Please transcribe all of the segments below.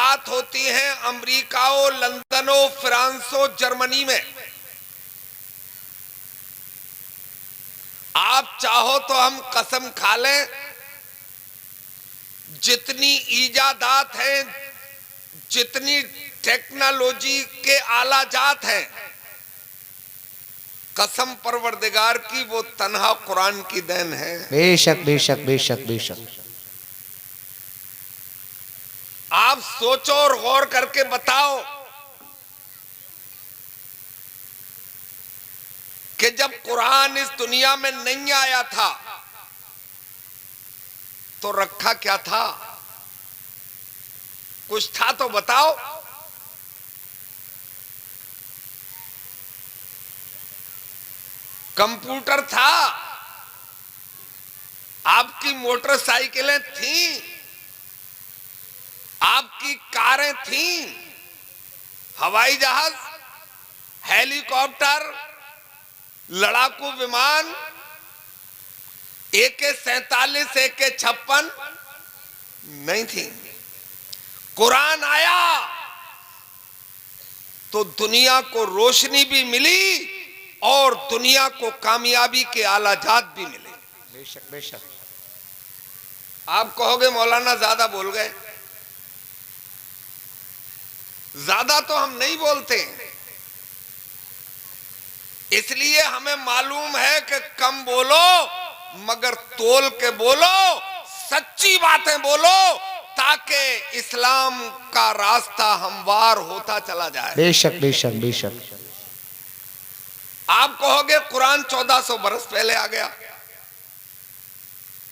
इजादात होती हैं अमेरिकाओ, लंदनो, फ्रांसो, जर्मनी में। आप चाहो तो हम कसम खा लें, जितनी इजादात हैं, जितनी टेक्नोलॉजी के आलाजात हैं, कसम परवरदिगार की वो तन्हा कुरान की देन है। बेशक बेशक बेशक बेशक। आप सोचो और गौर करके बताओ कि जब कुरान इस दुनिया में नहीं आया था तो रखा क्या था? कुछ था तो बताओ। कंप्यूटर था, आपकी मोटरसाइकिलें थीं, आपकी कारें थीं, हवाई जहाज, हेलीकॉप्टर, लड़ाकू विमान, AK-47, AK-56 नहीं थी। कुरान आया तो दुनिया को रोशनी भी मिली और दुनिया को कामयाबी के आलाजात भी मिले। बेशक बेशक। आप कहोगे मौलाना ज्यादा बोल गए। ज्यादा तो हम नहीं बोलते, इसलिए हमें मालूम है कि कम बोलो मगर तोल के बोलो, सच्ची बातें बोलो, ताकि इस्लाम का रास्ता हमवार होता चला जाए। बेशक बेशक बेशक। आप कहोगे कुरान 1400 बरस पहले आ गया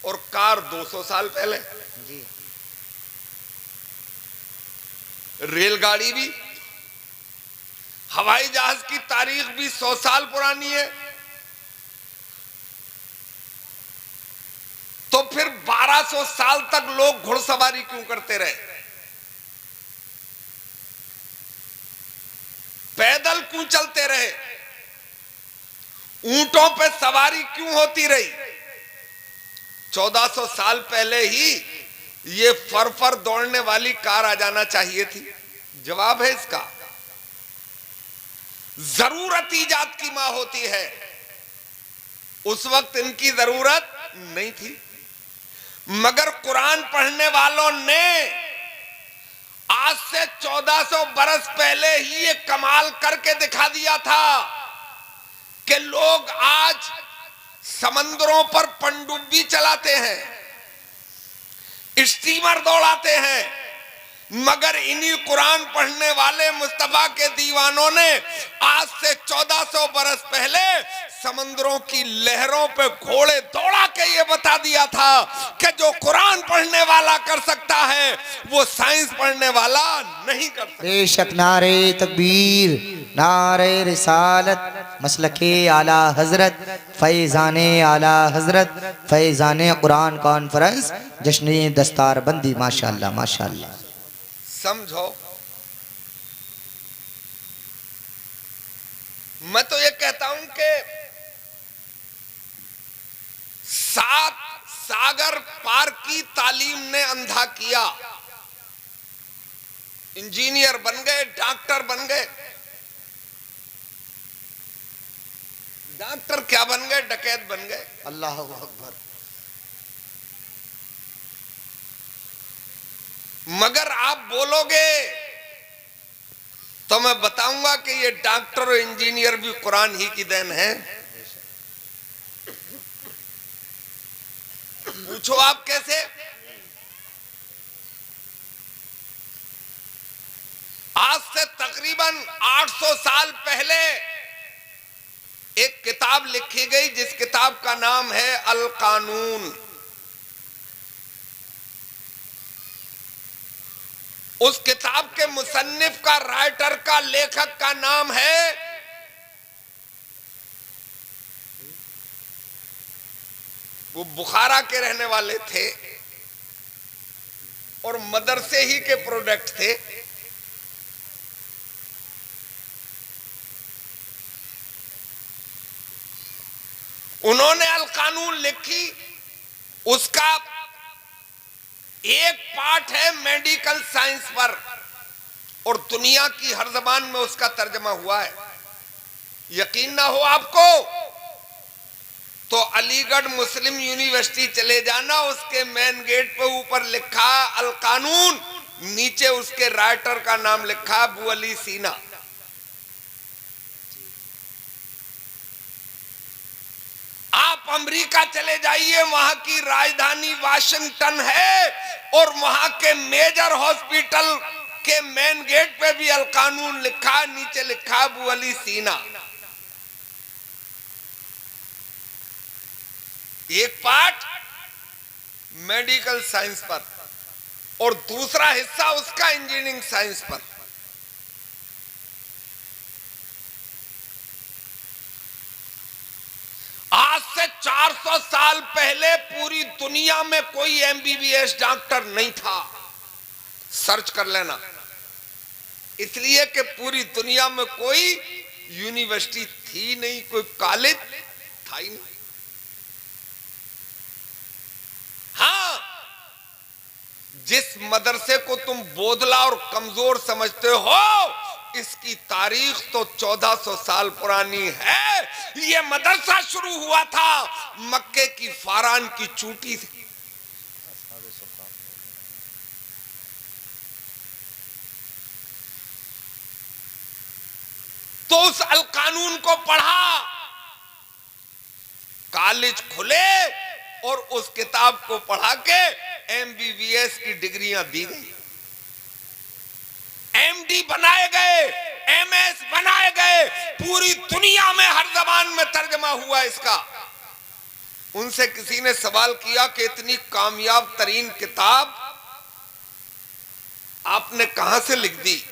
और कार 200 साल पहले, जी। रेलगाड़ी भी, हवाई जहाज की तारीख भी 100 साल पुरानी है। तो फिर 1200 साल तक लोग घुड़सवारी क्यों करते रहे? पैदल क्यों चलते रहे? ऊंटों पे सवारी क्यों होती रही? 1400 साल पहले ही ये फर दौड़ने वाली कार आ जाना चाहिए थी। जवाब है इसका, जरूरत ईजाद की मां होती है। उस वक्त इनकी जरूरत नहीं थी, मगर कुरान पढ़ने वालों ने आज से 1400 बरस पहले ही ये कमाल करके दिखा दिया था कि लोग आज समंदरों पर पनडुब्बी चलाते हैं, स्टीमर दौड़ाते हैं, मगर इन्हीं कुरान पढ़ने वाले मुस्तफा के दीवानों ने आज से 1400 बरस पहले समंदरों की लहरों पे घोड़े दौड़ा के ये बता दिया था कि जो कुरान पढ़ने वाला कर सकता है वो साइंस पढ़ने वाला नहीं कर सकता। बेशक। नारे तकबीर, नारे रिसालत, मसलके आला हजरत, फैजाने आला हजरत, फैजाने कुरान कॉन्फ्रेंस, जश्न दस्तार बंदी। माशाअल्लाह माशाअल्लाह। समझो, मैं तो ये कहता हूं कि 7 सागर पार की तालीम ने अंधा किया। इंजीनियर बन गए, डॉक्टर बन गए। डॉक्टर क्या बन गए? डकैत बन गए। अल्लाह अकबर। मगर आप बोलोगे तो मैं बताऊंगा कि ये डॉक्टर और इंजीनियर भी कुरान ही की देन है। पूछो आप कैसे? आज से तकरीबन 800 साल पहले एक किताब लिखी गई जिस किताब का नाम है अल कानून। उस किताब के मुसन्निफ का, राइटर का, लेखक का नाम है वो बुखारा के रहने वाले थे और मदरसे ही के प्रोडक्ट थे। उन्होंने अल कानून लिखी। उसका एक पार्ट है मेडिकल साइंस पर, और दुनिया की हर जबान में उसका तर्जमा हुआ है। यकीन ना हो आपको तो अलीगढ़ मुस्लिम यूनिवर्सिटी चले जाना, उसके मेन गेट पे ऊपर लिखा अल कानून, नीचे उसके राइटर का नाम लिखा अबू अली सीना। आप अमेरिका चले जाइए, वहां की राजधानी वाशिंगटन है और वहां के मेजर हॉस्पिटल के मेन गेट पे भी अल कानून लिखा, नीचे लिखा अबू अली सीना। एक पार्ट मेडिकल साइंस पर और दूसरा हिस्सा उसका इंजीनियरिंग साइंस पर। आज से 400 साल पहले पूरी दुनिया में कोई एमबीबीएस डॉक्टर नहीं था, सर्च कर लेना। इसलिए कि पूरी दुनिया में कोई यूनिवर्सिटी थी नहीं, कोई कॉलेज था ही नहीं। हाँ, जिस मदरसे को तुम बोदला और कमजोर समझते हो, इसकी तारीख तो 1400 साल पुरानी है। यह मदरसा शुरू हुआ था मक्के की फारान की चूटी से। तो उस अल कानून को पढ़ा, कॉलेज खुले और उस किताब को पढ़ा के एमबीबीएस की डिग्रियां दी गई, एमडी बनाए गए, एमएस बनाए गए, पूरी दुनिया में हर जबान में तर्जमा हुआ इसका। उनसे किसी ने सवाल किया कि इतनी कामयाब तरीन किताब आपने कहां से लिख दी?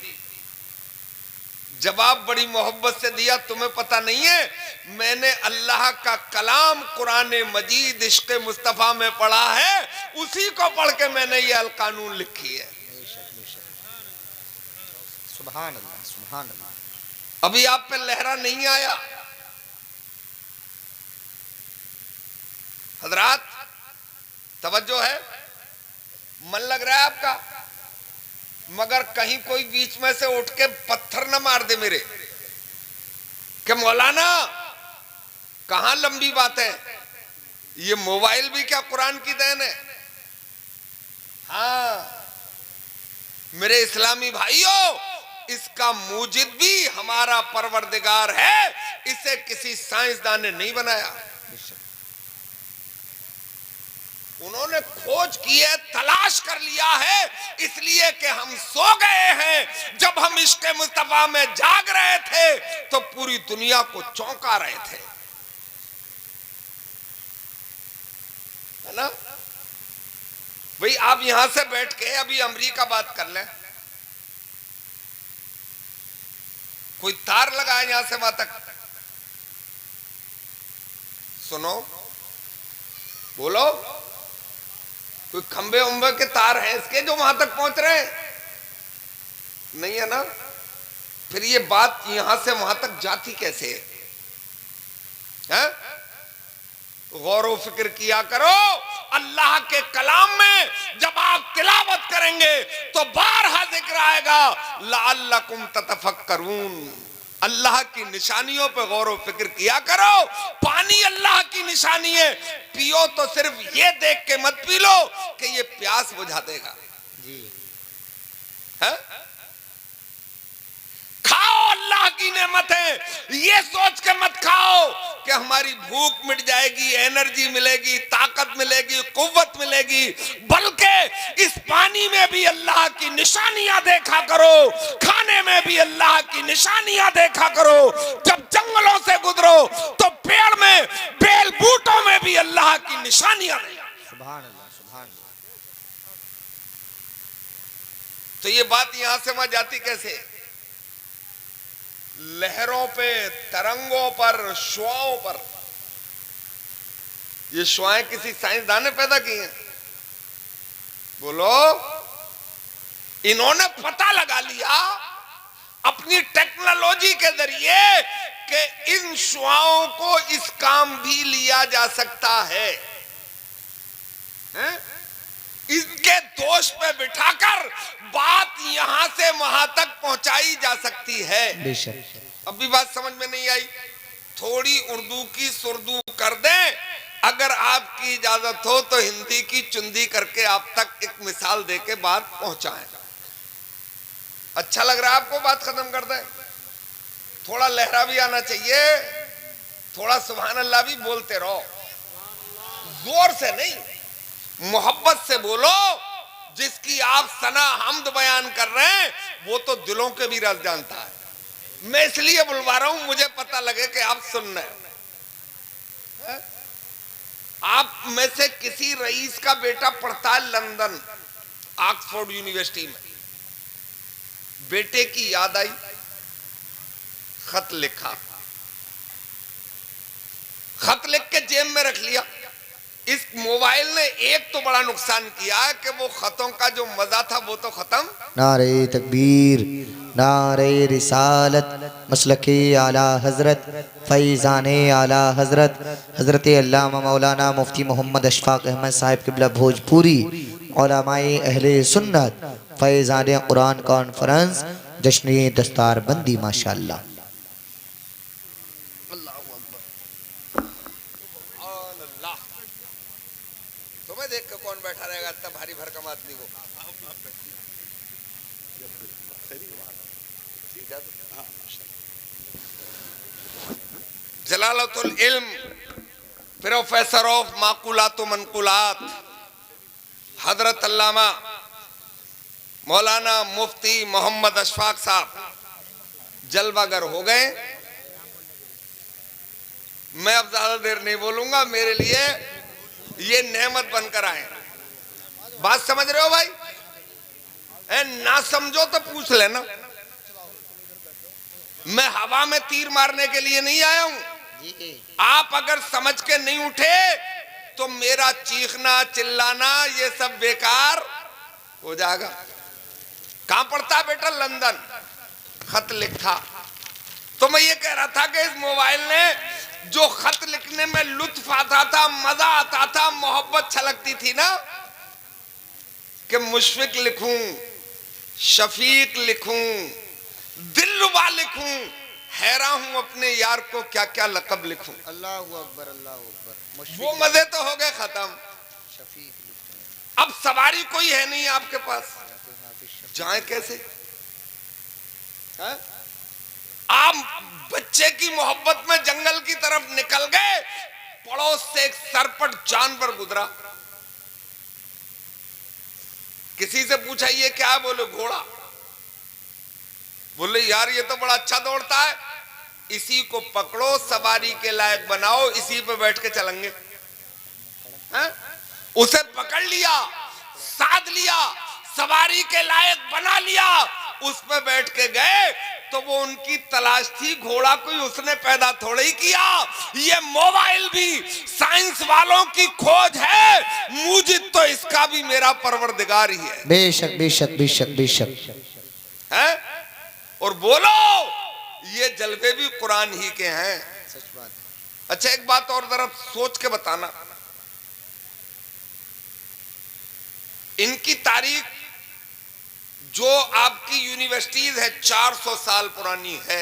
जवाब बड़ी मोहब्बत से दिया, तुम्हें पता नहीं है, मैंने अल्लाह का कलाम कुरान मजीद इश्क मुस्तफा में पढ़ा है, उसी को पढ़ के मैंने ये अल कानून लिखी है। सुभान अल्लाह, सुभान अल्लाह। अभी आप पे लहरा नहीं आया? हजरात तवज्जो है, मन लग रहा है आपका, मगर कहीं कोई बीच में से उठ के पत्थर न मार दे मेरे कि मौलाना कहां लंबी बात है, ये मोबाइल भी क्या कुरान की देन है? हाँ मेरे इस्लामी भाइयों, इसका मूजिद भी हमारा परवरदिगार है, इसे किसी साइंसदान ने नहीं बनाया। उन्होंने खोज की है, तलाश कर लिया है, इसलिए कि हम सो गए हैं। जब हम इश्क़ मुस्तफा में जाग रहे थे तो पूरी दुनिया को चौंका रहे थे, है ना भाई? आप यहां से बैठ के अभी अमेरिका बात कर लें, कोई तार लगा है यहां से वहां तक, सुनो बोलो, कोई खंबे उम्बे के तार हैं इसके जो वहां तक पहुंच रहे हैं? नहीं है ना? फिर ये बात यहां से वहां तक जाती कैसे है? गौर व फिक्र किया करो। अल्लाह के कलाम में जब आप तिलावत करेंगे तो बारहा जिक्र आएगा लअल्लकुम ततफक्करून। अल्लाह की निशानियों पे गौर व फिक्र किया करो। पानी अल्लाह की निशानी है, पियो तो सिर्फ ये देख के मत पी लो कि ये प्यास बुझा देगा जी, है? खाओ, अल्लाह की नेमत है, ये सोच के मत खाओ कि हमारी भूख मिट जाएगी, एनर्जी मिलेगी, ताकत मिलेगी, कुव्वत मिलेगी, बल्कि इस पानी में भी अल्लाह की निशानियां देखा करो, खाने में भी अल्लाह की निशानियां देखा करो। जब जंगलों से गुजरो तो पेड़ में, बेल बूटों में भी अल्लाह की निशानियां देखो। सुभान अल्लाह, सुभान अल्लाह। तो ये बात यहां से वहां जाती कैसे? लहरों पे, तरंगों पर, शुआओं पर। ये शुआएं किसी साइंसदान ने पैदा की हैं? बोलो। इन्होंने पता लगा लिया अपनी टेक्नोलॉजी के जरिए कि इन शुआओं को इस काम भी लिया जा सकता है, हैं? इनके दोष पे बिठाकर बात यहां से वहां तक पहुंचाई जा सकती है। बेशक। अब भी बात समझ में नहीं आई, थोड़ी उर्दू की सुर्दू कर दें, अगर आपकी इजाजत हो तो हिंदी की चुंदी करके आप तक एक मिसाल देके बात पहुंचाएं। अच्छा लग रहा है आपको? बात खत्म कर दें? थोड़ा लहरा भी आना चाहिए, थोड़ा सुभान अल्लाह भी बोलते रहो, जोर से नहीं, मोहब्बत से बोलो। जिसकी आप सना हमद बयान कर रहे हैं वो तो दिलों के भी राज जानता है। मैं इसलिए बुलवा रहा हूं, मुझे पता लगे कि आप सुन रहे हैं। आप में से किसी रईस का बेटा पढ़ता है लंदन ऑक्सफोर्ड यूनिवर्सिटी में, बेटे की याद आई, खत लिखा, खत लिख के जेब में रख लिया। इस मोबाइल ने एक तो बड़ा नुकसान किया है कि वो खतों का जो मजा था वो तो खत्म। नारे तकबीर, नारे रिसालत, मसलके आला हजरत, फैज़ाने आला हजरत, हजरत अल्लामा मौलाना मुफ्ती मोहम्मद अशफाक अहमद साहिब क़िबला भोजपुरी, उलमाए अहले सुन्नत, फैज़ाने कुरान कॉन्फ्रेंस, जश्न दस्तारबंदी। माशाअल्लाह। तुम्हें देख के कौन बैठा रहेगा इतना भारी भरकम आदमी को? जलालतुल इल्म प्रोफेसर ऑफ माकुलात व मनकुलात हजरत अल्लामा मौलाना मुफ्ती मोहम्मद अशफाक साहब जलवागर हो गए। मैं अब ज्यादा देर नहीं बोलूंगा, मेरे लिए ये नेमत बनकर आए। बात समझ रहे हो भाई? ना समझो तो पूछ लेना, मैं हवा में तीर मारने के लिए नहीं आया हूं। आप अगर समझ के नहीं उठे तो मेरा चीखना चिल्लाना ये सब बेकार हो जाएगा। कहां पढ़ता बेटा? लंदन। खत लिखा। तो मैं ये कह रहा था कि इस मोबाइल ने जो खत लिखने में लुत्फ आता था, मजा आता था, मोहब्बत छलकती थी ना, कि मुशफिक लिखूं, शफीक लिखूं, दिलरुबा लिखूं, हैरान हूं अपने यार को क्या क्या लकब लिखूं। अल्लाह अकबर, अल्लाह अकबर। वो मजे तो हो गए खत्म। अब सवारी कोई है नहीं आपके पास, जाए कैसे? है? आप बच्चे की मोहब्बत में जंगल की तरफ निकल गए, पड़ोस से एक सरपट जानवर गुजरा, किसी से पूछा ये क्या है? बोले घोड़ा। बोले यार ये तो बड़ा अच्छा दौड़ता है, इसी को पकड़ो, सवारी के लायक बनाओ, इसी पे बैठ के चलेंगे। उसे पकड़ लिया, साध लिया, सवारी के लायक बना लिया, उस पे बैठ के गए तो वो उनकी तलाश थी, घोड़ा कोई उसने पैदा थोड़ा ही किया। ये मोबाइल भी साइंस वालों की खोज है, मुजिद तो इसका भी मेरा परवरदिगार ही है। बेशक बेशक बेशक बेशक है। और बोलो ये जलवे भी कुरान ही के हैं। सच बात। अच्छा एक बात और जरा सोच के बताना, इनकी तारीख जो आपकी यूनिवर्सिटीज है 400 साल पुरानी है,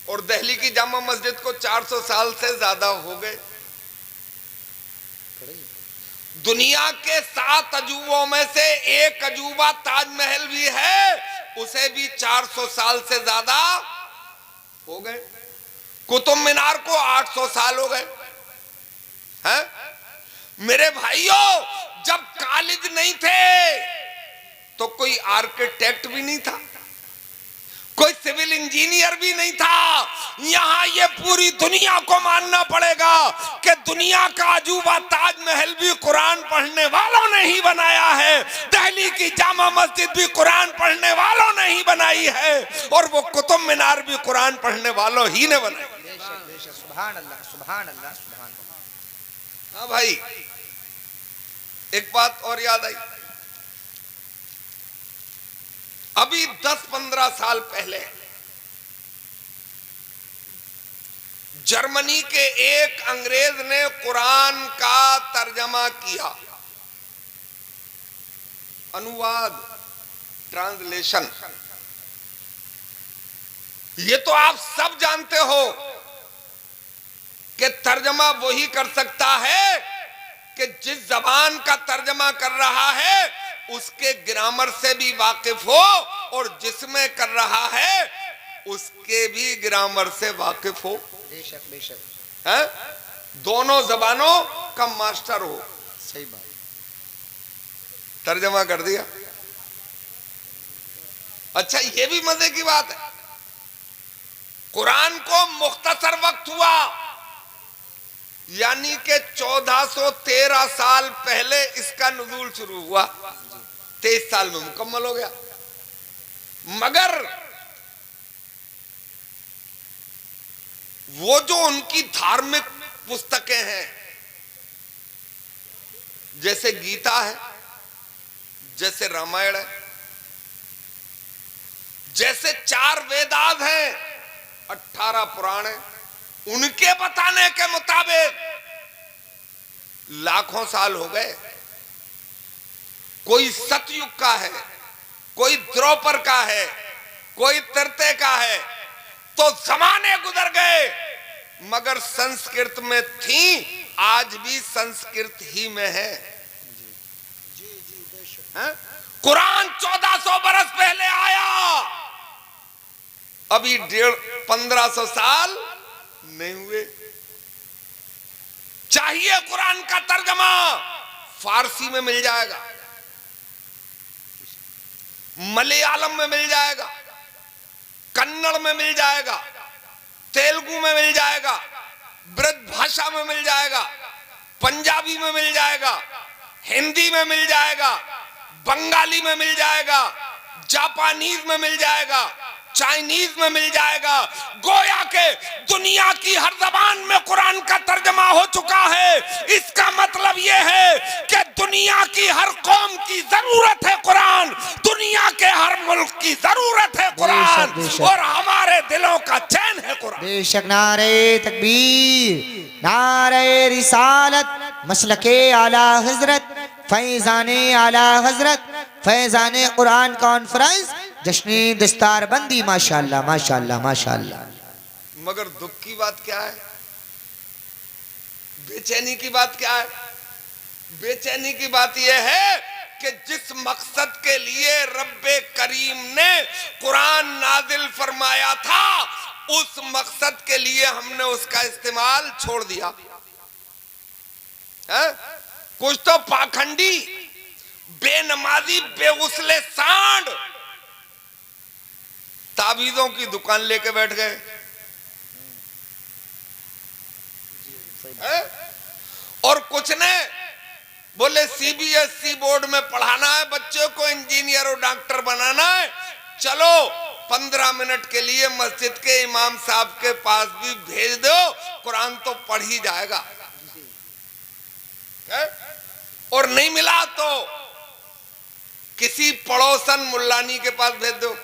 और दिल्ली की जामा मस्जिद को 400 साल से ज्यादा हो गए। दुनिया के 7 अजूबों में से एक अजूबा ताजमहल भी है, उसे भी 400 साल से ज्यादा हो गए। कुतुब मीनार को 800 साल हो गए हैं। मेरे भाइयों, जब कॉलेज नहीं थे तो कोई आर्किटेक्ट भी नहीं था, कोई सिविल इंजीनियर भी नहीं था। यहां ये पूरी दुनिया को मानना पड़ेगा कि दुनिया का अजूबा ताजमहल भी कुरान पढ़ने वालों ने ही बनाया है, दिल्ली की जामा मस्जिद भी कुरान पढ़ने वालों ने ही बनाई है, और वो कुतुब मीनार भी कुरान पढ़ने वालों ही ने बनाई। सुभान अल्लाह, सुभान अल्लाह, सुभान अल्लाह। हाँ भाई, एक बात और याद आई, अभी 10-15 साल पहले जर्मनी के एक अंग्रेज ने कुरान का तर्जमा किया, अनुवाद। ट्रांसलेशन। ये तो आप सब जानते हो कि तर्जमा वही कर सकता है कि जिस जबान का तर्जमा कर रहा है उसके ग्रामर से भी वाकिफ हो और जिसमें कर रहा है उसके भी ग्रामर से वाकिफ हो। बेशक बेशक है, दोनों जबानों का मास्टर हो। सही बात। तर्जमा कर दिया। अच्छा, ये भी मजे की बात है, कुरान को मुख्तसर वक्त हुआ, यानी कि 1413 साल पहले इसका नुज़ूल शुरू हुआ, 23 साल में मुकम्मल हो गया। मगर वो जो उनकी धार्मिक पुस्तकें हैं, जैसे गीता है, जैसे रामायण है, जैसे 4 वेदांत हैं, 18 पुराण हैं, उनके बताने के मुताबिक लाखों साल हो गए। कोई सतयुग का है, कोई द्रौपर का है, कोई त्रेते का है, तो जमाने गुजर गए मगर संस्कृत में थी, आज भी संस्कृत ही में है। कुरान 1400 बरस पहले आया, अभी 1500 साल नहीं हुए। चाहिए कुरान का तर्जमा, फारसी में मिल जाएगा, मलयालम में मिल जाएगा, कन्नड़ में मिल जाएगा, तेलुगु में मिल जाएगा, ब्रज भाषा में मिल जाएगा, पंजाबी में मिल जाएगा, हिंदी में मिल जाएगा, बंगाली में मिल जाएगा, जापानीज में मिल जाएगा, चाइनीज में मिल जाएगा। गोया के दुनिया की हर जबान में कुरान का तर्जमा हो चुका है। इसका मतलब यह है कि दुनिया की हर कौम की जरूरत है कुरान, दुनिया के हर मुल्क की जरूरत है कुरान, और हमारे दिलों का चैन है कुरान। बेशक। नारे तकबीर, नारे रिसालत, मसलके आला हजरत, फैजाने आला हजरत, फैजाने कुरान कॉन्फ्रेंस, जश्न दस्तार बंदी। माशाअल्लाह माशाअल्लाह माशाअल्लाह। मगर दुख की बात क्या है, बेचैनी की बात क्या है? बेचैनी की बात यह है कि जिस मकसद के लिए रब्बे करीम ने कुरान नाजिल फरमाया था, उस मकसद के लिए हमने उसका इस्तेमाल छोड़ दिया है? कुछ तो पाखंडी, बेनमाजी, बेगुसले सांड ताबीजों की दुकान लेके बैठ गए और कुछ ने बोले सीबीएसई बोर्ड में पढ़ाना है बच्चों को, इंजीनियर और डॉक्टर बनाना है, चलो 15 मिनट के लिए मस्जिद के इमाम साहब के पास भी भेज दो, कुरान तो पढ़ ही जाएगा है? और नहीं मिला तो किसी पड़ोसन मुल्लानी के पास भेज दो।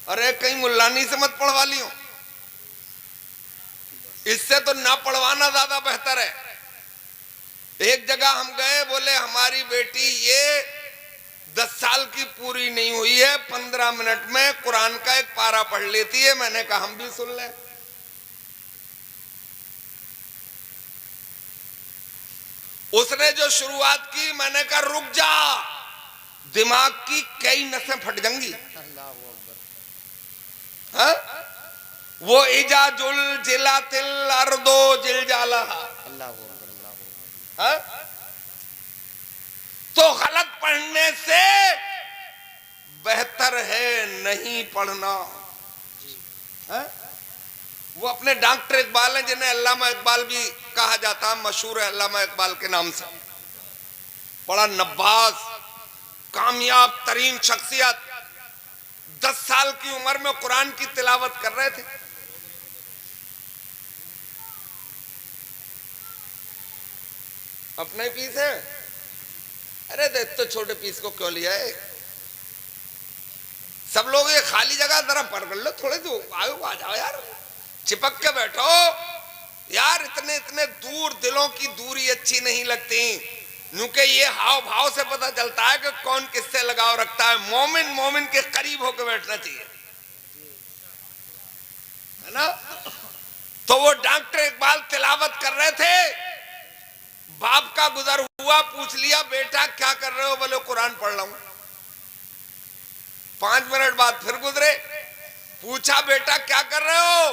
अरे कहीं मुल्लानी से मत पढ़वा लियो, इससे तो ना पढ़वाना ज्यादा बेहतर है। एक जगह हम गए, बोले हमारी बेटी ये 10 साल की पूरी नहीं हुई है, 15 मिनट में कुरान का एक पारा पढ़ लेती है। मैंने कहा हम भी सुन लें। उसने जो शुरुआत की, मैंने कहा रुक जा, दिमाग की कई नसें फट जाएंगी। हाँ? वो इजाजुल जिलातिल अर्दो जिलजाला, हाँ? तो गलत पढ़ने से बेहतर है नहीं पढ़ना। हाँ? वो अपने डॉक्टर इकबाल हैं, जिन्हें अल्लामा इकबाल भी कहा जाता है, मशहूर है अल्लामा इकबाल के नाम से, बड़ा नब्बाज कामयाब तरीन शख्सियत, 10 साल की उम्र में कुरान की तिलावत कर रहे थे। अपना ही पीस है। अरे तो छोटे पीस को क्यों लिया है? सब लोग ये खाली जगह जरा पढ़ कर लो, थोड़े तो आ जाओ यार, चिपक के बैठो यार। इतने इतने दूर दिलों की दूरी अच्छी नहीं लगती, क्योंकि ये हाव भाव से पता चलता है कि कौन किससे लगाव रखता होता है, मोमिन मोमिन के करीब होकर बैठना चाहिए, है ना। तो वो डॉक्टर इकबाल तिलावत कर रहे थे, बाप का गुजर हुआ, पूछ लिया बेटा क्या कर रहे हो, बोले कुरान पढ़ रहा हूं। 5 मिनट बाद फिर गुजरे, पूछा बेटा क्या कर रहे हो,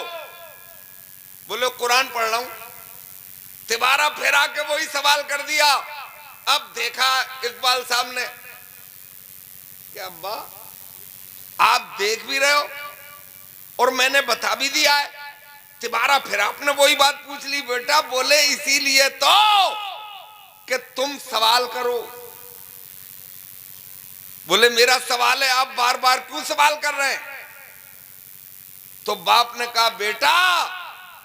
बोले कुरान पढ़ रहा हूं। तिबारा फिर आके वही सवाल कर दिया। अब देखा इकबाल साहब ने कि अब्बा आप देख भी रहे हो और मैंने बता भी दिया है। तिबारा फिर आपने वही बात पूछ ली, बेटा बोले इसीलिए तो कि तुम सवाल करो। बोले मेरा सवाल है, आप बार बार क्यों सवाल कर रहे हैं। तो बाप ने कहा बेटा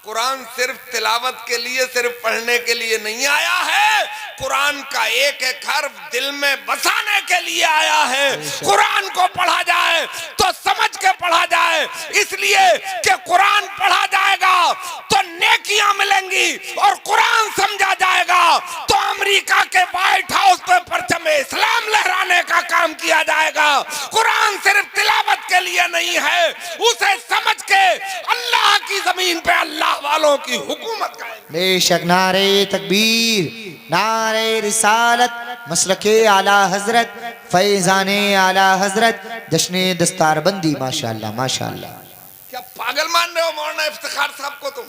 कुरान सिर्फ तिलावत के लिए, सिर्फ पढ़ने के लिए नहीं आया है, कुरान का एक एक हर्फ दिल में बसाने के लिए आया है। कुरान को पढ़ा जाए तो समझ के पढ़ा जाए, इसलिए कि कुरान पढ़ा जाएगा तो नेकियां मिलेंगी, और कुरान समझा जाएगा तो अमेरिका के व्हाइट हाउस पे परचम इस्लाम लहराने का काम किया जाएगा। कुरान सिर्फ तिलावत के लिए नहीं है, उसे समझ के अल्लाह की जमीन पे अल्लाह वालों की हुकूमत का। बेशक नारे तकबीर, नारे रिसालत, मसलके आला हजरत, फैजाने आला हजरत, जश्ने दस्तारबंदी। माशाअल्लाह माशाअल्लाह। क्या पागल मान रहे हो मौलाना इफ्तिखार साहब को तुम,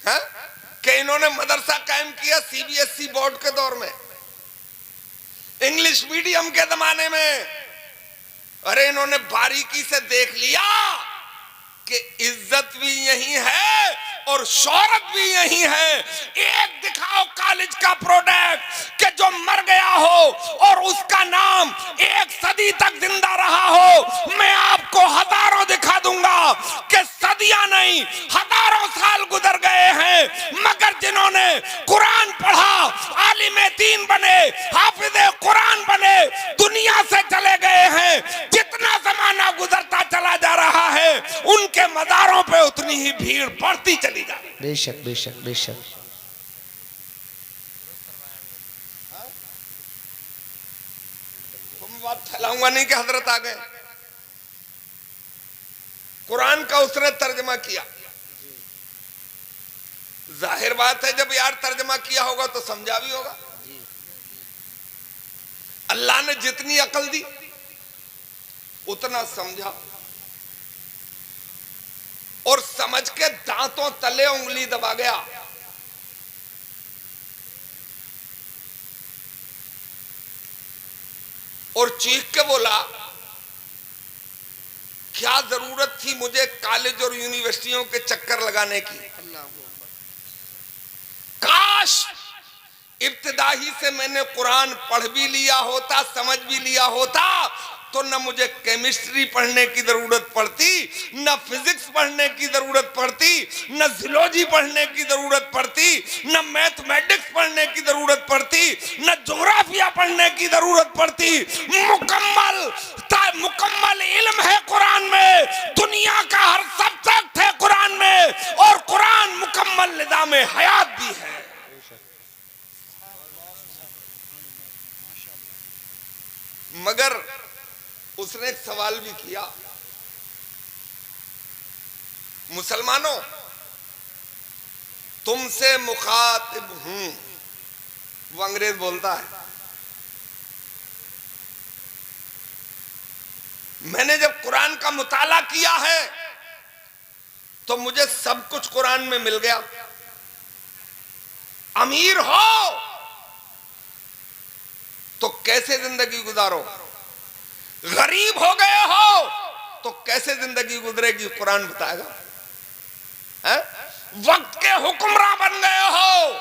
है कि इन्होंने मदरसा कायम किया सीबीएसई बोर्ड के दौर में, इंग्लिश मीडियम के जमाने में। अरे इन्होंने बारीकी से देख लिया कि इज्जत भी यही है और शोहरत भी यही है। एक दिखाओ कॉलेज का प्रोडक्ट कि जो मर गया हो और उसका नाम 1 सदी तक जिंदा रहा हो। मैं आपको हजारों दिखा दूंगा कि सदियां नहीं हजारों साल गुजर गए हैं, मगर जिन्होंने कुरान पढ़ा, आलिमे दीन बने, हाफिजे कुरान बने, दुनिया से चले गए हैं। जितना जमाना गुजरता चला जा रहा है, उनके मज़ारों पे उतनी ही भीड़ बढ़ती चली जा रही है। बेशक बेशक बेशक। तुम बात फैलाऊंगा नहीं कि हजरत आ गए। कुरान का उसने तर्जमा किया, जाहिर बात है जब यार तर्जमा किया होगा तो समझा भी होगा। अल्लाह ने जितनी अकल दी उतना समझा, और समझ के दांतों तले उंगली दबा गया। और चीख के बोला क्या जरूरत थी मुझे कॉलेज और यूनिवर्सिटियों के चक्कर लगाने की। काश इब्तिदाई से मैंने कुरान पढ़ भी लिया होता, समझ भी लिया होता, तो न मुझे केमिस्ट्री पढ़ने की जरूरत पड़ती, न फिजिक्स पढ़ने की जरूरत पड़ती, न जियोलॉजी पढ़ने की जरूरत पड़ती, न मैथमेटिक्स पढ़ने की जरूरत पड़ती, न ज्योग्राफिया पढ़ने की जरूरत पड़ती। मुकम्मल इल्म है कुरान में, दुनिया का हर सब्जेक्ट है कुरान में, और कुरान मुकम्मल निज़ाम हयात भी है। मगर उसने एक सवाल भी किया, मुसलमानों तुमसे मुखातिब हूं, वो अंग्रेज बोलता है। मैंने जब कुरान का मुताला किया है तो मुझे सब कुछ कुरान में मिल गया। अमीर हो तो कैसे जिंदगी गुजारो, गरीब हो गए हो तो कैसे जिंदगी गुजरेगी, कुरान बताएगा। है? वक्त के हुक्मरान बन गए हो,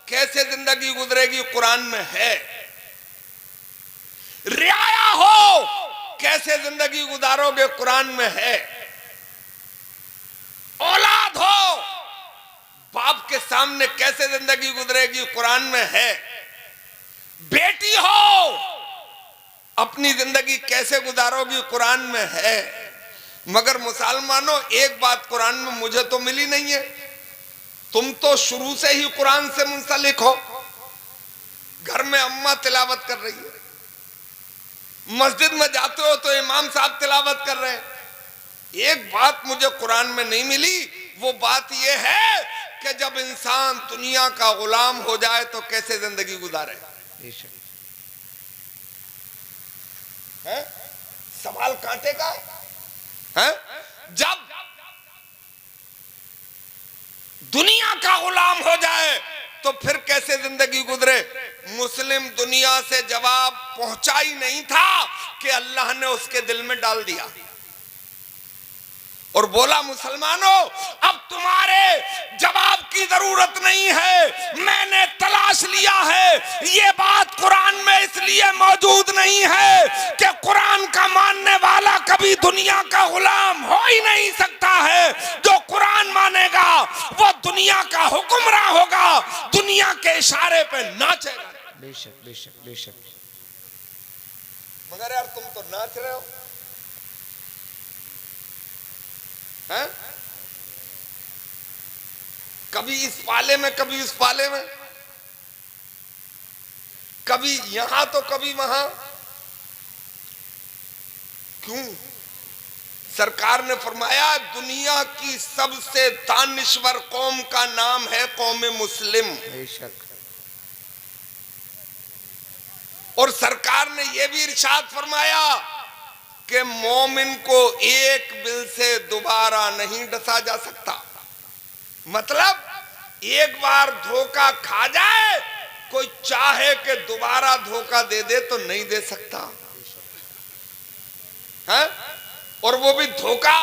कैसे जिंदगी गुजरेगी, कुरान में है। रियाया हो, कैसे जिंदगी गुजारोगे, कुरान में है। औलाद हो, बाप के सामने कैसे जिंदगी गुजरेगी, कुरान में है। बेटी हो, अपनी जिंदगी कैसे गुजारोगी, कुरान में है। मगर मुसलमानों एक बात कुरान में मुझे तो मिली नहीं है, तुम तो शुरू से ही कुरान से मुंसलिक हो। घर में अम्मा तिलावत कर रही है, मस्जिद में जाते हो तो इमाम साहब तिलावत कर रहे हैं। एक बात मुझे कुरान में नहीं मिली, वो बात ये है कि जब इंसान दुनिया का गुलाम हो जाए तो कैसे जिंदगी गुजारे। है? सवाल कांटे का है? जब दुनिया का गुलाम हो जाए तो फिर कैसे जिंदगी गुजरे। मुस्लिम दुनिया से जवाब पहुंचा ही नहीं था कि अल्लाह ने उसके दिल में डाल दिया और बोला, मुसलमानों अब तुम्हारे जवाब की जरूरत नहीं है, मैंने तलाश लिया है। ये बात कुरान में इसलिए मौजूद नहीं है कि कुरान का मानने वाला कभी दुनिया का गुलाम हो ही नहीं सकता है। जो कुरान मानेगा वो दुनिया का हुक्मरान होगा, दुनिया के इशारे पे नाचेगा। बेशक बेशक बेशक। मगर यार तुम तो नाच रहे हो हैं? कभी इस पाले में कभी उस पाले में, कभी यहां तो कभी वहां। क्यों? सरकार ने फरमाया दुनिया की सबसे दानिश्वर कौम का नाम है कौम मुस्लिम। बेशक। और सरकार ने यह भी इरशाद फरमाया कि मोमिन को एक बिल से दोबारा नहीं डसा जा सकता। मतलब एक बार धोखा खा जाए, कोई चाहे कि दोबारा धोखा दे दे तो नहीं दे सकता है? और वो भी धोखा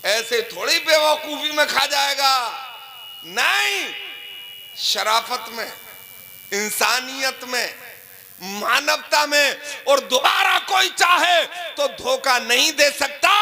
ऐसे थोड़ी बेवकूफी में खा जाएगा, नहीं, शराफत में, इंसानियत में, मानवता में। और दोबारा कोई चाहे तो धोखा नहीं दे सकता।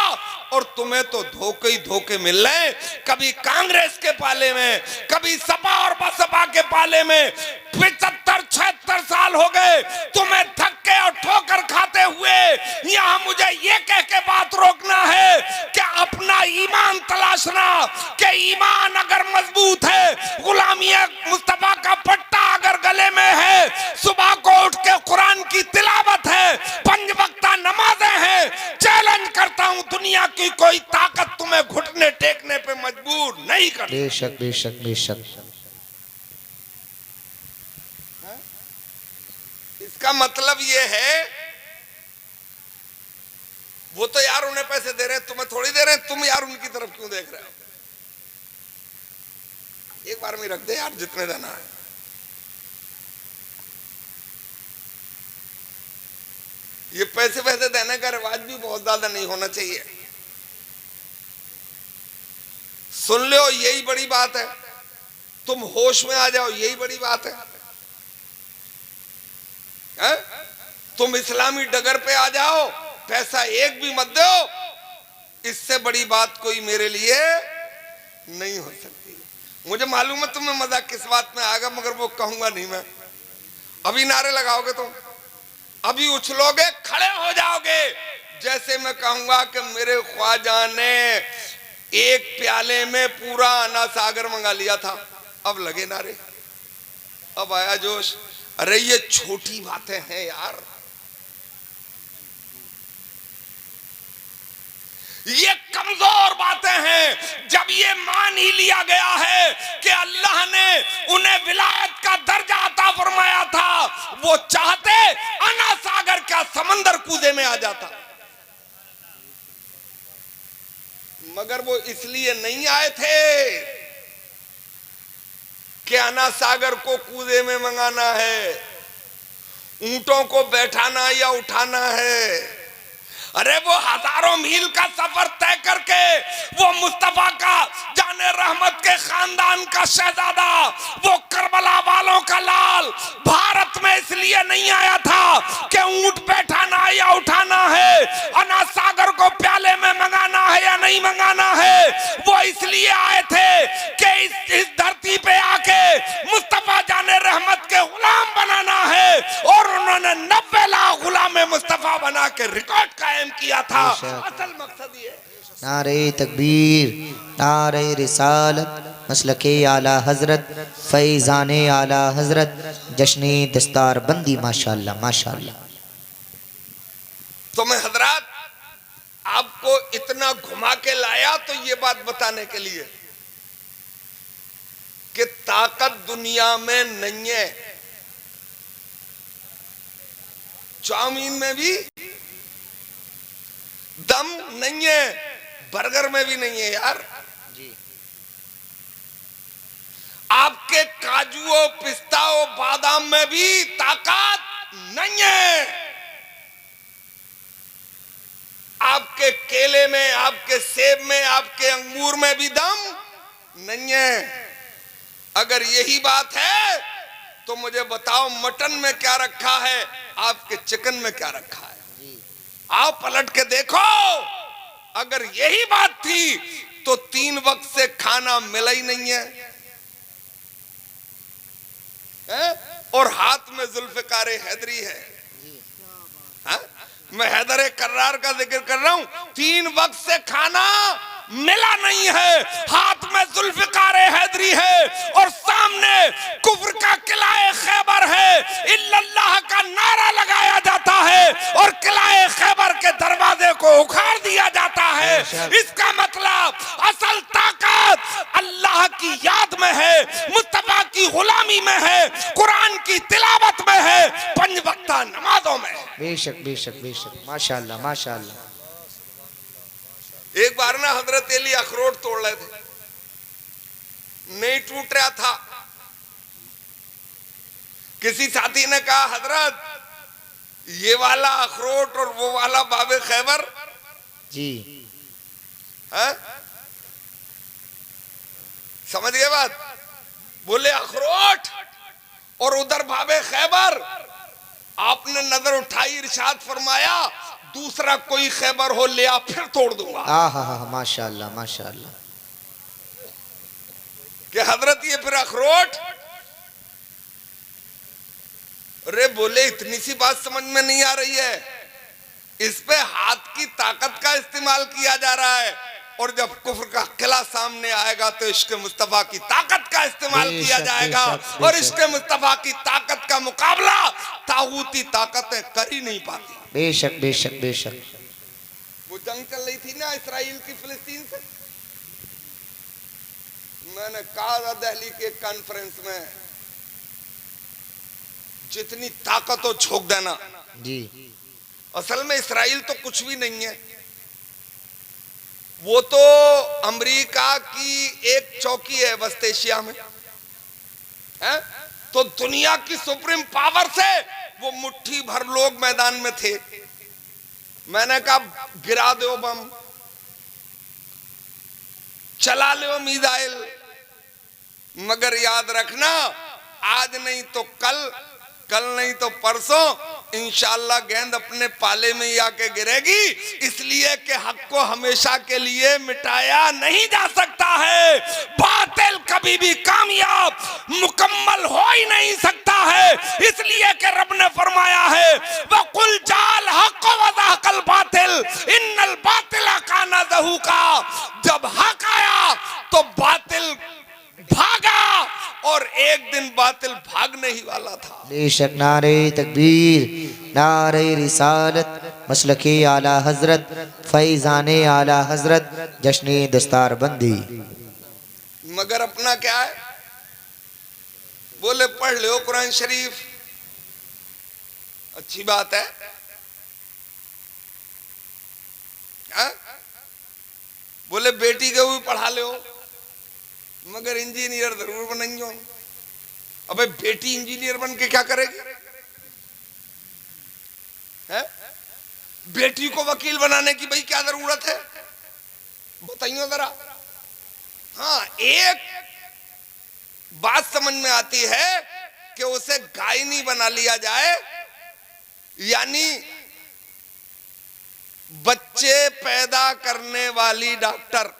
और तुम्हें तो धोखे ही धोखे मिल रहे, कभी कांग्रेस के पाले में, कभी सपा और बसपा के पाले में। 75-76 साल हो गए तुम्हें धक्के और ठोकर खाते हुए। यहाँ मुझे ये कह के बात रोकना है कि अपना ईमान तलाशना, कि ईमान अगर मजबूत है, गुलामी मुस्तफा का पट्टा अगर गले में है, सुबह को उठ के कुरान की तिलावत है, 5 वक्ता नमाजें हैं, चैलेंज करता हूं दुनिया की कोई ताकत तुम्हें घुटने टेकने पे मजबूर नहीं कर। बेशक बेशक बेशक। इसका मतलब ये है, वो तो यार उन्हें पैसे दे रहे हैं, तुम्हें थोड़ी दे रहे हैं, तुम यार उनकी तरफ क्यों देख रहे हो। एक बार में रख दे यार जितने देना है। ये पैसे पैसे देने का रिवाज भी बहुत ज्यादा नहीं होना चाहिए। सुन लो, यही बड़ी बात है। तुम होश में आ जाओ, यही बड़ी बात है। तुम इस्लामी डगर पे आ जाओ, पैसा एक भी मत दो, इससे बड़ी बात कोई मेरे लिए नहीं हो सकती। मुझे मालूम है तुम्हें मजाक किस बात में आएगा, मगर वो कहूंगा नहीं मैं। अभी नारे लगाओगे तुम, अभी उछलोगे, खड़े हो जाओगे, जैसे मैं कहूंगा कि मेरे ख्वाजा ने एक प्याले में पूरा अना सागर मंगा लिया था। अब लगे नारे, अब आया जोश। अरे ये छोटी बातें हैं यार, ये कमजोर बातें हैं। जब ये मान ही लिया गया है कि अल्लाह ने उन्हें विलायत का दर्जा अता फरमाया था, वो चाहते अना सागर का समंदर कूदे में आ जाता, मगर वो इसलिए नहीं आए थे कि अना सागर को कूदे में मंगाना है, ऊंटों को बैठाना या उठाना है। अरे वो हजारों मील का सफर तय करके वो मुस्तफा का जाने रहमत के खानदान का शहजादा, वो करबला वालों का लाल भारत में इसलिए नहीं आया था कि ऊंट बैठाना या उठाना है, अना सागर को प्याले में मंगाना है या नहीं मंगाना है। वो इसलिए आए थे कि इस धरती पे आके मुस्तफा जाने रहमत के गुलाम बनाना है। और उन्होंने 90 लाख गुलाम मुस्तफा बना के रिकॉर्ड कायम किया था। असल मकसद ये, नारे तकबीर, नारे रिसालत, मसलके आला हजरत, फैजाने आला हजरत, जश्न दस्तार बंदी, माशाअल्लाह माशाअल्लाह। तो मैं हजरात आपको इतना घुमा के लाया तो ये बात बताने के लिए कि ताकत दुनिया में नहीं है, चाउमीन में भी दम नहीं है, बर्गर में भी नहीं है यार जी। आपके काजुओ पिस्ताओ बादाम में भी ताकत नहीं है, आपके केले में, आपके सेब में, आपके अंगूर में भी दम नहीं है। अगर यही बात है तो मुझे बताओ मटन में क्या रखा है, आपके चिकन में क्या रखा है? आओ पलट के देखो। अगर यही बात थी तो 3 वक्त से खाना मिला ही नहीं है? और हाथ में जुल्फ़िकार हैदरी है। हा? मैं हैदर कर्रार का जिक्र कर रहा हूं, 3 वक्त से खाना मिला नहीं है, हाथ में जुल्फ़िकार हैदरी है और सामने कुफ्र का किलाए खैबर है, इल्लल्लाह का नारा लगाया जाता है और किलाए खैबर के दरवाजे को उखाड़ दिया जाता है। इसका मतलब असल ताकत अल्लाह की याद में है, मुस्तफा की गुलामी में है, कुरान की तिलावत में है, 5 वक्ता नमाजों में। बेशक बेशक बेशक, माशाअल्लाह माशाअल्लाह। एक बार ना हजरत अली अखरोट तोड़ रहे थे, नहीं टूट रहा था। किसी साथी ने कहा हजरत ये वाला अखरोट और वो वाला बाबे खैबर जी है? समझ गए बात? बोले अखरोट और उधर बाबे खैबर। आपने नजर उठाई, इरशाद फरमाया दूसरा कोई खैबर हो ले आ फिर तोड़ दूंगा। हा माशाअल्लाह माशाअल्लाह। कि हजरत ये फिर अखरोट? अरे बोले इतनी सी बात समझ में नहीं आ रही है, इस पे हाथ की ताकत का इस्तेमाल किया जा रहा है और जब कुफ्र का किला सामने आएगा तो इश्क मुस्तफा की ताकत का इस्तेमाल किया जाएगा और इश्क मुस्तफा की ताकत का मुकाबला तागूती ताकतें कर ही नहीं पाती। बेशक बेशक बेशक। वो जंग चल रही थी ना इसराइल की फिलिस्तीन से, मैंने कहा था दिल्ली के कॉन्फ्रेंस में जितनी ताकत हो झोंक देना जी। असल में इसराइल तो कुछ भी नहीं है, वो तो अमेरिका की एक चौकी है वेस्ट एशिया में है? तो दुनिया की सुप्रीम पावर से वो मुट्ठी भर लोग मैदान में थे। मैंने कहा गिरा दो बम, चला लो मिसाइल, मगर याद रखना आज नहीं तो कल, कल नहीं तो परसों इंशाअल्लाह गेंद अपने पाले में ही आके गिरेगी। इसलिए कि हक को हमेशा के लिए मिटाया नहीं जा सकता है, बातिल कभी भी कामयाब मुकम्मल हो ही नहीं सकता है। इसलिए कि रब ने फरमाया है वकुल जाल हक व ज़हकल बातिल इन्नल बातिला काना ज़हूका। जब हक आया तो बातिल भागा और एक दिन बातिल भागने ही वाला था। बेशक। नारे तकबीर, नारे रिसालत, मसलके आला हजरत, फैजाने आला हजरत, जश्ने दस्तार बंदी। मगर अपना क्या है? बोले पढ़ लो कुरान शरीफ, अच्छी बात है, हा? बोले बेटी के भी पढ़ा लो, मगर इंजीनियर जरूर बनेंगे। अबे बेटी इंजीनियर बन के क्या करेगी? है? बेटी को वकील बनाने की भाई क्या जरूरत है? बताइए जरा। हाँ, एक बात समझ में आती है कि उसे गायनी बना लिया जाए, यानी बच्चे पैदा करने वाली डॉक्टर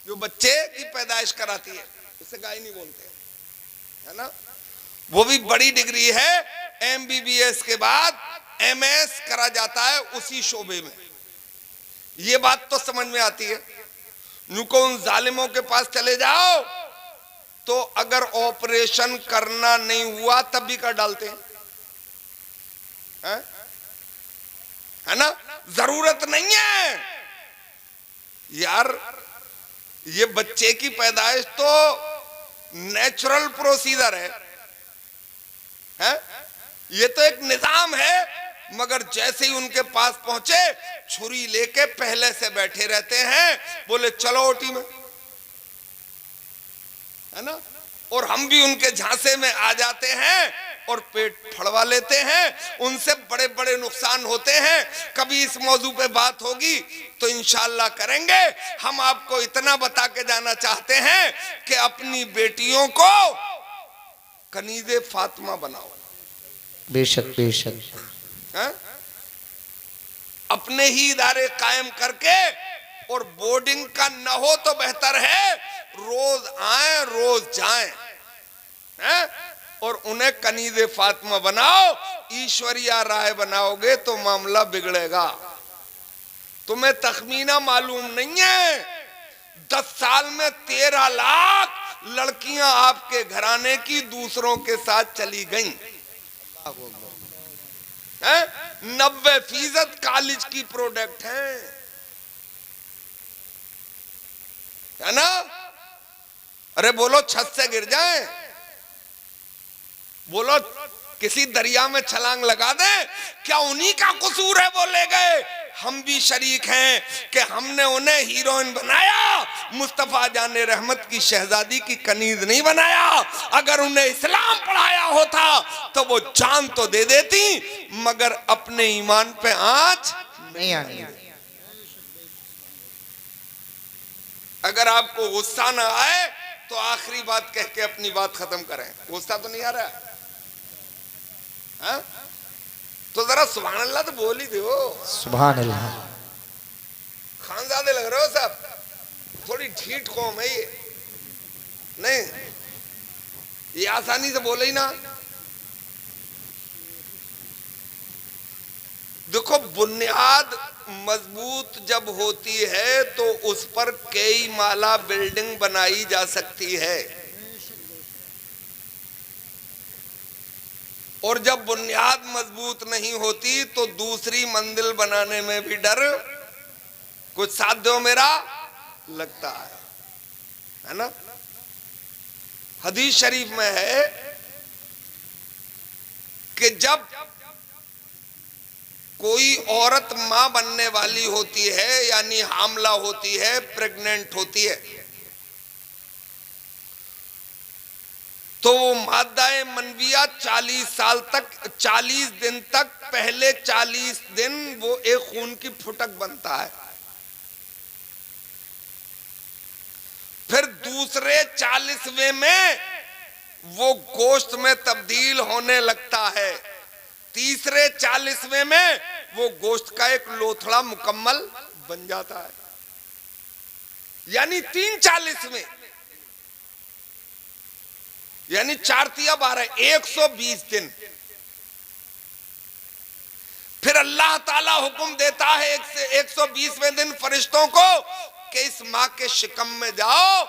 जो बच्चे की पैदाइश कराती है उसे गायनी बोलते हैं, है ना? वो भी बड़ी डिग्री है, MBBS के बाद MS करा जाता है उसी शोबे में। ये बात तो समझ में आती है। नुको उन जालिमों के पास चले जाओ तो अगर ऑपरेशन करना नहीं हुआ तब भी कर डालते हैं, है जरूरत नहीं है यार। ये बच्चे की पैदाइश तो नेचुरल प्रोसीजर है? ये तो एक निजाम है, मगर जैसे ही उनके पास पहुंचे छुरी लेके पहले से बैठे रहते हैं, बोले चलो ओटी में, है ना। और हम भी उनके झांसे में आ जाते हैं और पेट फड़वा लेते हैं। उनसे बड़े बड़े नुकसान होते हैं। कभी इस मौजू पे बात होगी तो इंशाअल्लाह करेंगे। हम आपको इतना बता के जाना चाहते हैं कि अपनी बेटियों को कनीज़े फातिमा बनाओ। बेशक बेशक। है? अपने ही इदारे कायम करके, और बोर्डिंग का न हो तो बेहतर है, रोज आए रोज जाएं, हैं? और उन्हें कनीज़े फातिमा बनाओ। ईश्वरिया राय बनाओगे तो मामला बिगड़ेगा। तुम्हें तखमीना मालूम नहीं है, 10 साल में 13 लाख लड़कियां आपके घराने की दूसरों के साथ चली गईं। 90% कॉलेज की प्रोडक्ट है ना। अरे बोलो छत से गिर जाए, बोलो किसी दरिया में छलांग लगा दे, क्या उन्हीं का कसूर है? बोले गए हम भी शरीक हैं कि हमने उन्हें हीरोइन बनाया, मुस्तफा जाने रहमत की शहजादी की कनीज नहीं बनाया। अगर उन्हें इस्लाम पढ़ाया होता तो वो जान तो दे देती, मगर अपने ईमान पे आंच नहीं आनी। अगर आपको गुस्सा ना आए तो आखिरी बात कह के अपनी बात खत्म करें। गुस्सा तो नहीं आ रहा है? तो जरा सुभान अल्लाह तो बोल ही दो। सुभान अल्लाह। खानजादे लग रहे हो साहब, थोड़ी ढीठ कौम है ये। नहीं, ये आसानी से बोले ही ना। देखो, बुनियाद मजबूत जब होती है तो उस पर कई माला बिल्डिंग बनाई जा सकती है, और जब बुनियाद मजबूत नहीं होती तो दूसरी मंजिल बनाने में भी डर कुछ साध्यों मेरा लगता है ना। हदीस शरीफ में है कि जब कोई औरत मां बनने वाली होती है, यानी हामला होती है, प्रेग्नेंट होती है, तो वो मादाए मनविया 40 दिन तक, पहले 40 दिन वो एक खून की फुटक बनता है, फिर दूसरे 40वें में वो गोश्त में तब्दील होने लगता है, तीसरे 40वें में वो गोश्त का एक लोथड़ा मुकम्मल बन जाता है, यानी 3 40वें, यानी 4 तिया 12, 120 दिन। फिर अल्लाह ताला हुक्म देता है 120वें दिन फरिश्तों को कि इस मां के शिकम में जाओ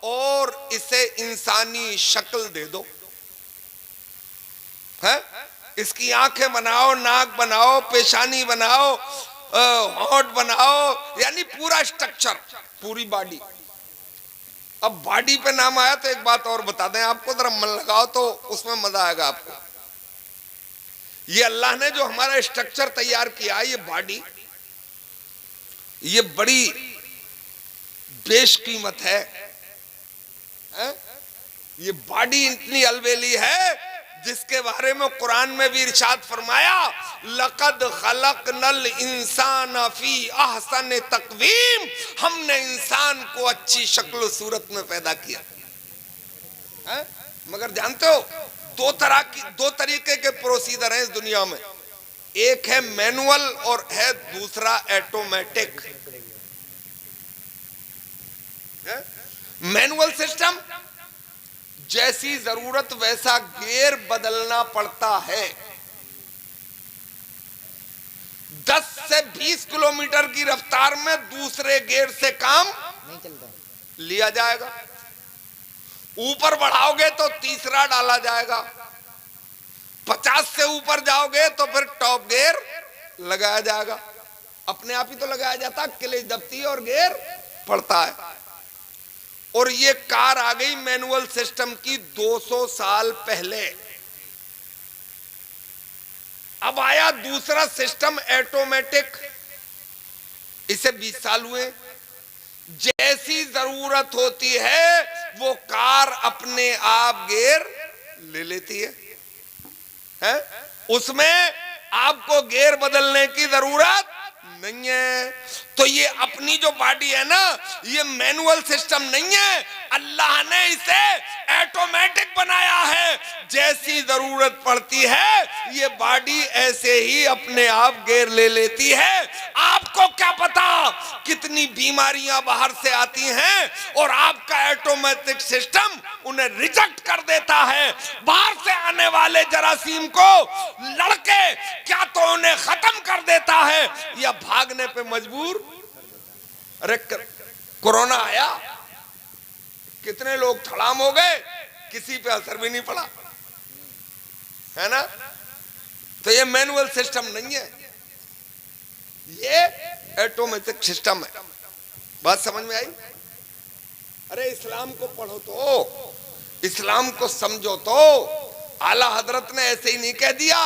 और इसे इंसानी शक्ल दे दो, है? इसकी आंखें बनाओ, नाक बनाओ, पेशानी बनाओ, होंठ बनाओ, यानी पूरा स्ट्रक्चर, पूरी बॉडी। अब बॉडी पे नाम आया तो एक बात और बता दें आपको, जरा मन लगाओ तो उसमें मजा आएगा आपको। ये अल्लाह ने जो हमारा स्ट्रक्चर तैयार किया, ये बॉडी, ये बड़ी बेशकीमत है। ये बॉडी इतनी अलबेली है जिसके बारे में कुरान में भी इरशाद फरमाया, लक़द खलक़नल इंसान फी अहसन तक़वीम, हमने इंसान को अच्छी शक्ल सूरत में पैदा किया है? मगर जानते हो, दो तरीके के प्रोसीजर हैं इस दुनिया में, एक है मैनुअल और है दूसरा ऑटोमेटिक। मैनुअल सिस्टम, जैसी जरूरत वैसा गियर बदलना पड़ता है। 10 से 20 किलोमीटर की रफ्तार में दूसरे गियर से काम नहीं चलता, लिया जाएगा। ऊपर बढ़ाओगे तो तीसरा डाला जाएगा, 50 से ऊपर जाओगे तो फिर टॉप गियर लगाया जाएगा। अपने आप ही तो लगाया जाता, क्लच दबती है और गियर पड़ता है। और ये कार आ गई मैनुअल सिस्टम की 200 साल पहले। अब आया दूसरा सिस्टम ऑटोमेटिक, इसे 20 साल हुए। जैसी जरूरत होती है वो कार अपने आप गियर ले लेती है? उसमें आपको गियर बदलने की जरूरत नहीं है। तो ये अपनी जो बॉडी है ना, ये मैनुअल सिस्टम नहीं है, अल्लाह ने इसे ऑटोमेटिक बनाया है। जैसी जरूरत पड़ती है ये बॉडी ऐसे ही अपने आप गियर ले लेती है। आपको क्या पता कितनी बीमारियां बाहर से आती हैं और आपका ऑटोमेटिक सिस्टम उन्हें रिजेक्ट कर देता है। बाहर से आने वाले जरासीम को लड़के क्या तो उन्हें खत्म कर देता है या भागने पे मजबूर। अरे कोरोना आया, कितने लोग छलाम हो गए, किसी पे असर भी नहीं पड़ा, है ना? तो ये मैनुअल सिस्टम नहीं है, ये ऑटोमेटिक सिस्टम है। बात समझ में आई? अरे इस्लाम को पढ़ो तो, इस्लाम को समझो तो। आला हजरत ने ऐसे ही नहीं कह दिया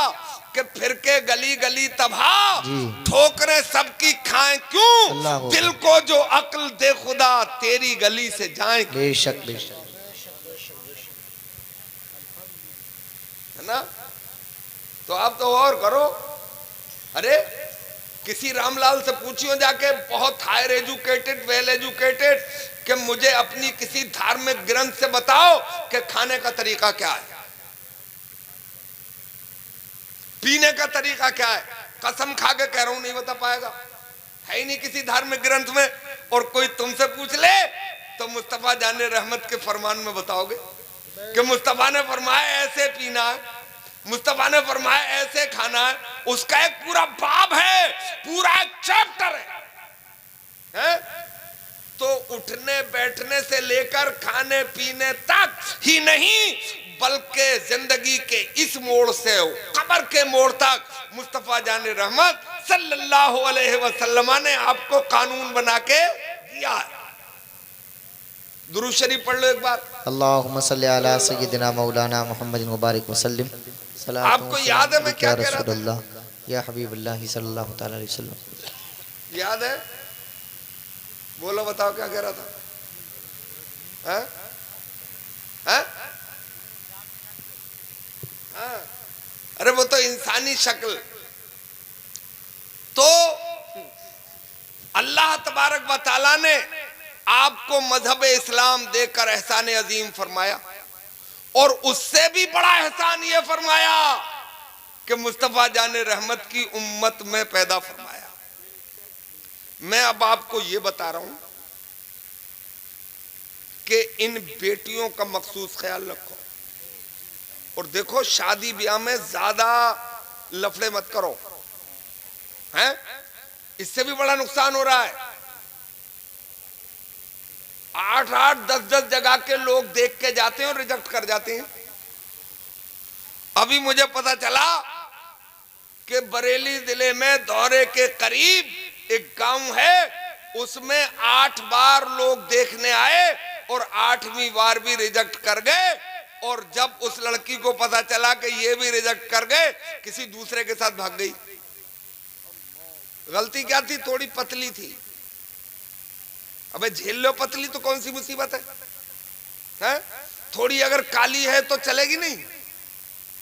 कि फिर के गली गली तबाह, ठोकरें सबकी खाएं क्यों, दिल को जो अक्ल दे खुदा तेरी गली से जाए। बेशक बेशक, है ना? तो आप तो और करो। अरे किसी रामलाल से पूछियो जाके, बहुत हायर एजुकेटेड वेल एजुकेटेड, कि मुझे अपनी किसी धार्मिक ग्रंथ से बताओ कि खाने का तरीका क्या है, पीने का तरीका क्या है। कसम खा के कह रहा हूं नहीं बता पाएगा, है ही नहीं किसी धार्मिक ग्रंथ में। और कोई तुमसे पूछ ले तो मुस्तफा जाने रहमत के फरमान में बताओगे कि मुस्तफा ने फरमाया ऐसे पीना है, मुस्तफा ने फरमाया ऐसे खाना है। उसका एक पूरा बाब है, पूरा एक चैप्टर है? तो उठने बैठने से लेकर खाने पीने तक ही नहीं, बल्कि जिंदगी के इस मोड़ से कब्र के मोड़ तक मुस्तफा जाने रहमत सल्लल्लाहु अलैहि वसल्लम ने आपको कानून बना के दिया है। दुरूद शरीफ पढ़ लो एक बार। अल्लाहुम्मा सल्ली अला सय्यिदिना मौलाना मुहम्मद मुबारक वसल्लम। आपको याद है मैं क्या कह रहा था? या हबीबल्लाह सल्लल्लाहु तआला अलैहि वसल्लम। याद है? बोलो, बताओ क्या कह रहा था? हैं? हैं? हाँ। अरे वो तो इंसानी शक्ल। तो अल्लाह तबारक व तआला ने आपको मजहब इस्लाम देकर एहसान अजीम फरमाया, और उससे भी बड़ा एहसान ये फरमाया कि मुस्तफा जाने रहमत की उम्मत में पैदा फरमाया। मैं अब आपको ये बता रहा हूं कि इन बेटियों का मखसूस ख्याल रखो। और देखो, शादी ब्याह में ज्यादा लफड़े मत करो, हैं? इससे भी बड़ा नुकसान हो रहा है। 8-8, 10-10 जगह के लोग देख के जाते हैं और रिजेक्ट कर जाते हैं। अभी मुझे पता चला कि बरेली जिले में दौरे के करीब एक गांव है, उसमें 8 बार लोग देखने आए और 8वीं बार भी रिजेक्ट कर गए। और जब उस लड़की को पता चला कि ये भी रिजेक्ट कर गए, किसी दूसरे के साथ भाग गई। गलती क्या थी? थोड़ी पतली थी। अबे झेल लो, पतली तो कौन सी मुसीबत है? थोड़ी अगर काली है तो चलेगी नहीं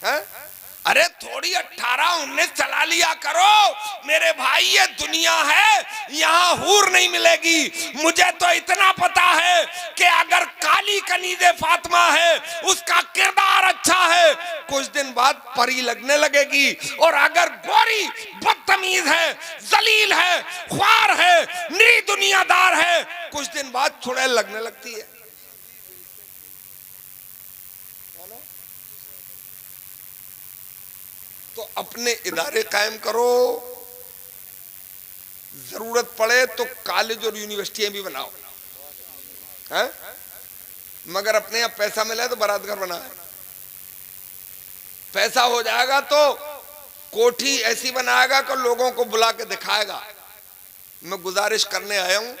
है? अरे थोड़ी 18-19 चला लिया करो मेरे भाई, ये दुनिया है, यहाँ हूर नहीं मिलेगी। मुझे तो इतना पता है कि अगर काली कनीज़े फातिमा है, उसका किरदार अच्छा है, कुछ दिन बाद परी लगने लगेगी। और अगर गोरी बदतमीज है, जलील है, ख्वार है, निरी दुनियादार है, कुछ दिन बाद चुड़ैल लगने लगती है। तो अपने इदारे कायम करो, जरूरत पड़े तो कॉलेज और यूनिवर्सिटियां भी बनाओ, हैं? मगर अपने यहाँ पैसा मिला है तो बारात घर बनाए। पैसा हो जाएगा तो कोठी ऐसी बनाएगा कि लोगों को बुला के दिखाएगा मैं गुजारिश करने आया हूं,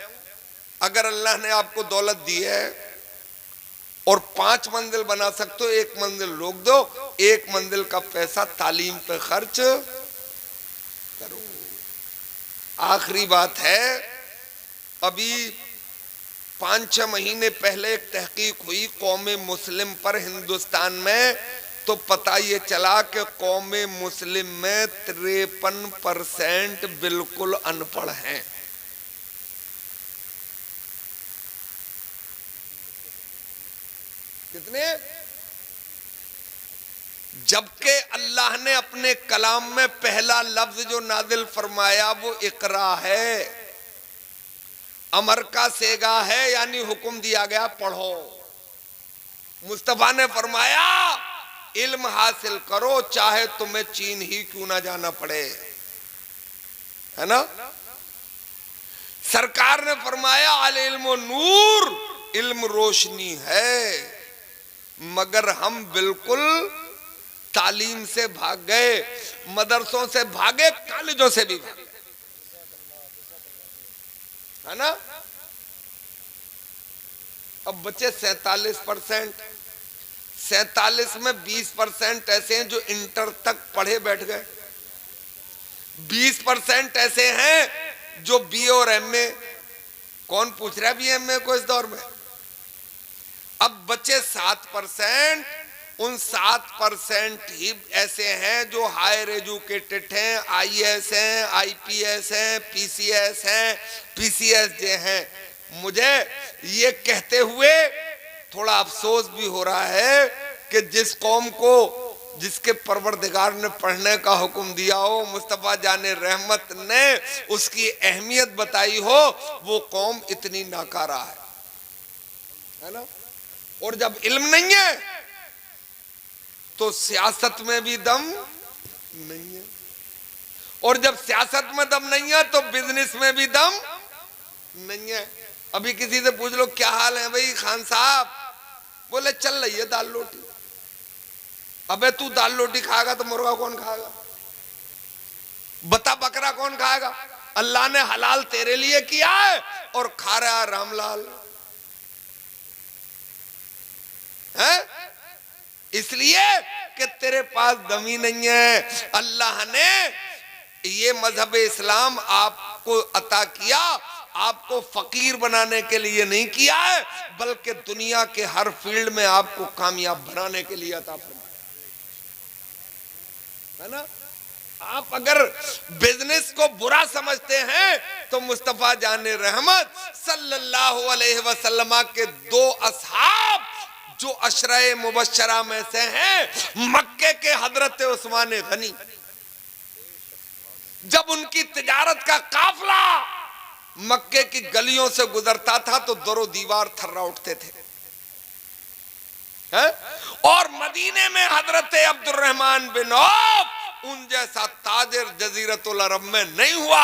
अगर अल्लाह ने आपको दौलत दी है और 5 मंजिल बना सकते हो, 1 मंजिल रोक दो, 1 मंजिल का पैसा तालीम पे खर्च करो। आखिरी बात है, अभी 5-6 महीने पहले एक तहकीक हुई कौम मुस्लिम पर हिंदुस्तान में, तो पता ये चला कि कौम मुस्लिम में 53% बिल्कुल अनपढ़ हैं। कितने? जबकि अल्लाह ने अपने कलाम में पहला लफ्ज जो नाजिल फरमाया वो इकरा है, अमर का सेगा है, यानी हुक्म दिया गया पढ़ो। मुस्तफा ने फरमाया इल्म हासिल करो, चाहे तुम्हें चीन ही क्यों ना जाना पड़े, है ना। सरकार ने फरमाया अल इल्म नूर, इल्म रोशनी है। मगर हम बिल्कुल तालीम से भाग गए, मदरसों से भागे, कॉलेजों से भी भागे, है ना। अब बचे 47%, 47 में 20% ऐसे हैं जो इंटर तक पढ़े बैठ गए, 20% ऐसे हैं जो बीए और एमए। कौन पूछ रहा है बीए एमए को इस दौर में? अब बचे 7%, उन 7% ही ऐसे हैं जो हायर एजुकेटेड हैं, आईएएस हैं, आईपीएस हैं, पीसीएस हैं, पीसीएसजे हैं। मुझे ये कहते हुए थोड़ा अफसोस भी हो रहा है कि जिस कौम को जिसके परवरदिगार ने पढ़ने का हुक्म दिया हो, मुस्तफा जाने रहमत ने उसकी अहमियत बताई हो, वो कौम इतनी नाकारा है ना। और जब इल्म नहीं है तो सियासत में भी दम नहीं है, और जब सियासत में दम नहीं है तो बिजनेस में भी दम नहीं है। अभी किसी से पूछ लो क्या हाल है भाई खान साहब, बोले चल रही है दाल रोटी। अबे तू दाल रोटी खाएगा तो मुर्गा कौन खाएगा, बता बकरा कौन खाएगा? अल्लाह ने हलाल तेरे लिए किया है और खा रहा रामलाल है, इसलिए कि तेरे पास दमी नहीं है। अल्लाह ने ये मजहब इस्लाम आपको अता किया, आपको फकीर बनाने के लिए नहीं किया है, बल्कि दुनिया के हर फील्ड में आपको कामयाब बनाने के लिए अता फरमाया, है ना। आप अगर बिजनेस को बुरा समझते हैं तो मुस्तफा जाने रहमत सल्लल्लाहु अलैहि वसल्लम के 2 असहाब जो अशराए मुबश्शरा में से हैं, मक्के के हजरत उस्मान गनी, जब उनकी तिजारत का काफिला मक्के की गलियों से गुजरता था तो दरो दीवार थर्रा उठते थे, है? और मदीने में हजरत अब्दुर्रहमान बिन औफ उन जैसा ताजिर जजीरतुल अरब में नहीं हुआ।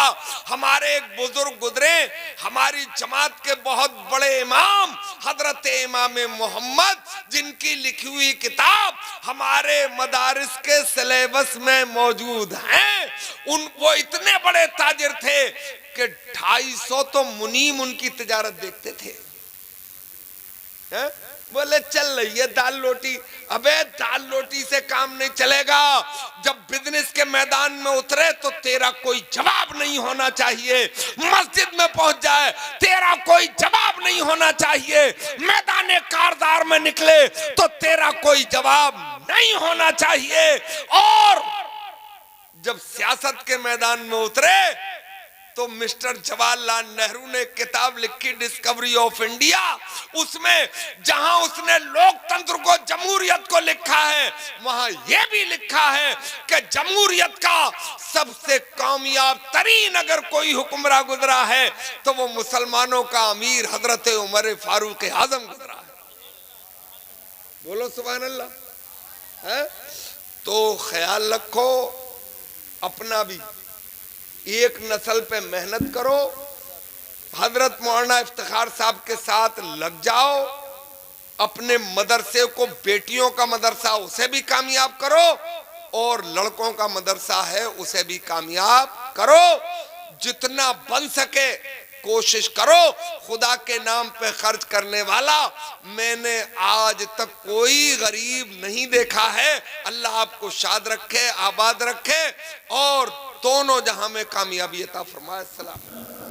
हमारे एक बुजुर्ग गुजरे, हमारी जमात के बहुत बड़े इमाम हजरत इमाम मोहम्मद, जिनकी लिखी हुई किताब हमारे मदारिस के सिलेबस में मौजूद हैं। वो इतने बड़े ताजिर थे कि 250 तो मुनीम उनकी तिजारत देखते थे, है? बोले चल रही है दाल रोटी। अबे दाल रोटी से काम नहीं चलेगा। जब बिजनेस के मैदान में उतरे तो तेरा कोई जवाब नहीं होना चाहिए, मस्जिद में पहुंच जाए तेरा कोई जवाब नहीं होना चाहिए, मैदान कारदार में निकले तो तेरा कोई जवाब नहीं होना चाहिए। और जब सियासत के मैदान में उतरे तो मिस्टर जवाहरलाल नेहरू ने किताब लिखी डिस्कवरी ऑफ इंडिया, उसमें जहां उसने लोकतंत्र को जमहूरियत को लिखा है, वहां यह भी लिखा है कि जमहूरियत का सबसे कामयाब तरीन अगर कोई हुक्मरान गुजरा है तो वो मुसलमानों का अमीर हजरत उमर फारूक आजम गुजरा है। बोलो सुभान अल्लाह, है? तो ख्याल रखो, अपना भी एक नस्ल पे मेहनत करो, हजरत मौलाना इफ्तिखार साहब के साथ लग जाओ, अपने मदरसे को बेटियों का मदरसा उसे भी कामयाब करो और लड़कों का मदरसा है उसे भी कामयाब करो। जितना बन सके कोशिश करो। खुदा के नाम पे खर्च करने वाला मैंने आज तक कोई गरीब नहीं देखा है। अल्लाह आपको शाद रखे, आबाद रखे और दोनों जहां में कामयाबी अता फरमाए। सलाम।